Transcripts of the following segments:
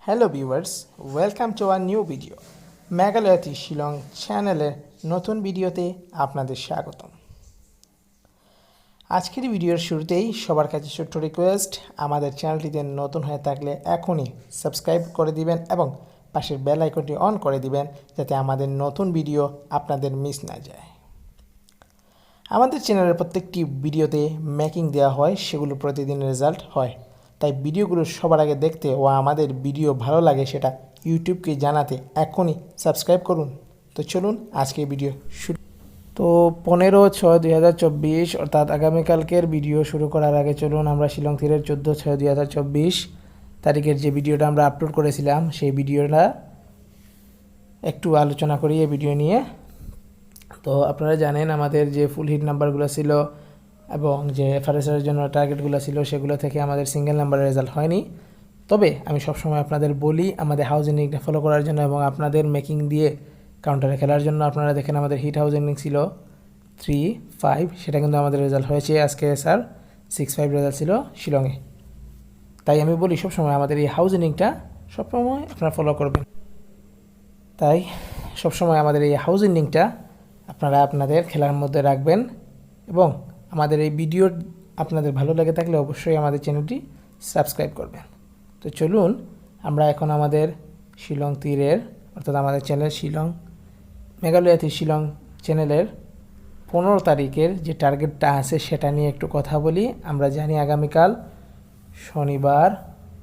Hello viewers, welcome to our new video. মেঘালয়াতি শিলং চ্যানেলের নতুন ভিডিওতে আপনাদের স্বাগতম। আজকের ভিডিওর শুরুতেই সবার কাছে ছোট্ট রিকোয়েস্ট, আমাদের চ্যানেলটিতে নতুন হয়ে থাকলে এখনই সাবস্ক্রাইব করে দিবেন এবং পাশের বেল আইকনটি অন করে দিবেন যাতে আমাদের নতুন ভিডিও আপনাদের মিস না যায়। আমাদের চ্যানেলের প্রত্যেকটি ভিডিওতে মেকিং দেওয়া হয়, সেগুলো প্রতিদিন রেজাল্ট হয়। তাই ভিডিওগুলো সবার আগে দেখতে ও আমাদের ভিডিও ভালো লাগে সেটা ইউটিউবকে জানাতে এখনই সাবস্ক্রাইব করুন। তো চলুন আজকে ভিডিও শুরু। তো 15/6/2024 অর্থাৎ আগামীকালকের ভিডিও শুরু করার আগে চলুন আমরা শিলং তীরের 14/6/2024 তারিখের যে ভিডিওটা আমরা আপলোড করেছিলাম সেই ভিডিওটা একটু আলোচনা করি এই ভিডিও নিয়ে। তো আপনারা জানেন আমাদের যে ফুল হিট নাম্বারগুলো ছিল এবং যে এফআরএসের জন্য টার্গেটগুলো ছিল সেগুলো থেকে আমাদের সিঙ্গেল নাম্বারের রেজাল্ট হয়নি। তবে আমি সবসময় আপনাদের বলি আমাদের হাউস ইন্ডিংটা ফলো করার জন্য এবং আপনাদের মেকিং দিয়ে কাউন্টারে খেলার জন্য। আপনারা দেখেন আমাদের হিট হাউস ইন্ডিং ছিল 3-5, সেটা কিন্তু আমাদের রেজাল্ট হয়েছে। আজকে স্যার 6-5 রেজাল্ট ছিল শিলংয়ে। তাই আমি বলি সবসময় আমাদের এই হাউস ইন্ডিংটা সবসময় আপনারা ফলো করবেন। তাই সবসময় আমাদের এই হাউস ইন্ডিংটা আপনারা আপনাদের খেলার মধ্যে রাখবেন এবং আমাদের এই ভিডিও আপনাদের ভালো লেগে থাকলে অবশ্যই আমাদের চ্যানেলটি সাবস্ক্রাইব করবেন। তো চলুন আমরা এখন আমাদের শিলং তীরের অর্থাৎ আমাদের চ্যানেল শিলং মেঘালয়াতি শিলং চ্যানেলের 15 তারিখের যে টার্গেটটা আছে সেটা নিয়ে একটু কথা বলি। আমরা জানি আগামীকাল শনিবার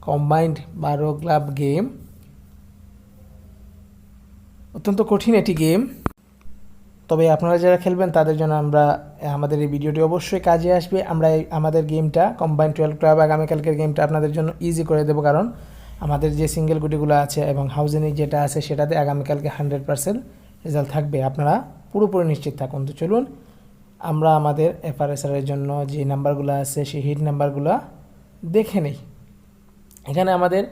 কম্বাইন্ড 12 ক্লাব গেম, অত্যন্ত কঠিন এটি গেম। তবে আপনারা যারা খেলবেন তাদের জন্য আমাদের এই ভিডিওটি অবশ্যই কাজে আসবে। আমরা আমাদের গেমটা কম্বাইন্ড 12 ক্লাব আগামীকালকের গেমটা আপনাদের জন্য ইজি করে দেবো, কারণ আমাদের যে সিঙ্গেল গুটিগুলো আছে এবং হাউজিং যেটা আছে সেটাতে আগামীকালকে 100% রেজাল্ট থাকবে। আপনারা পুরোপুরি নিশ্চিত থাকুন। তো চলুন আমরা আমাদের এফআরএসআরের জন্য যে নাম্বারগুলো আছে সেই হিট নাম্বারগুলো দেখে নেই। এখানে আমাদের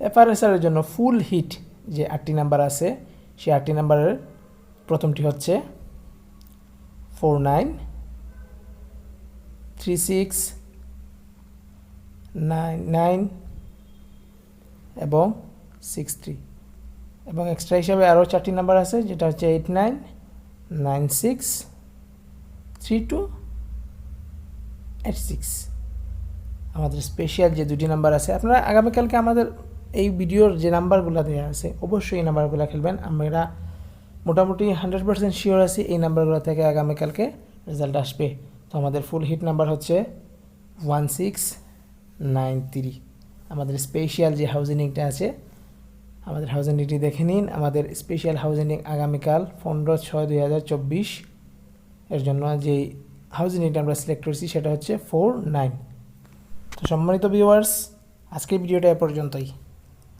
এফআরএসআরের জন্য ফুল হিট যে 8টি নাম্বার আছে সেই 8টি নাম্বারের প্রথমটি হচ্ছে 49, 36, 99 এবং 63 এবং এক্সট্রা হিসাবে আরও 4টি নাম্বার আছে যেটা হচ্ছে 89, 96, 32, 86। আমাদের স্পেশাল যে দুটি নাম্বার আছে, আপনারা আগামীকালকে আমাদের এই ভিডিওর যে নাম্বারগুলো দেওয়া আছে অবশ্যই এই নাম্বারগুলো খেলবেন। আমরা মোটামুটি 100% শিওর আছি এই নাম্বারগুলো থেকে আগামীকালকে রেজাল্ট আসবে। তো আমাদের ফুল হিট নাম্বার হচ্ছে 1693। আমাদের স্পেশাল যে হাউজিংটা আছে আমাদের হাউজিংটি দেখে নিন। আমাদের স্পেশাল হাউজিং আগামীকাল 15/6/2024 এর জন্য যেই হাউজিংটা আমরা সিলেক্ট করেছি সেটা হচ্ছে 49। তো সম্মানিত ভিউয়ার্স, আজকের ভিডিওটা এ পর্যন্তই।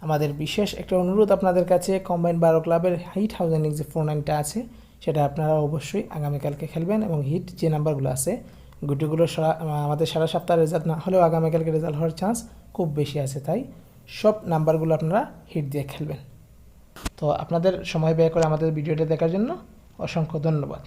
আমাদের বিশেষ একটা অনুরোধ আপনাদের কাছে, কম্বাইন্ড 12 ক্লাবের হিট হাউজিং যে 49টা আছে সেটা আপনারা অবশ্যই আগামীকালকে খেলবেন এবং হিট যে নাম্বারগুলো আছে গুটিগুলো আমাদের সারা সপ্তাহ রেজাল্ট না হলেও আগামীকালকে রেজাল্ট হওয়ার চান্স খুব বেশি আছে। তাই সব নাম্বারগুলো আপনারা হিট দিয়ে খেলবেন। তো আপনাদের সময় ব্যয় করে আমাদের ভিডিওটা দেখার জন্য অসংখ্য ধন্যবাদ।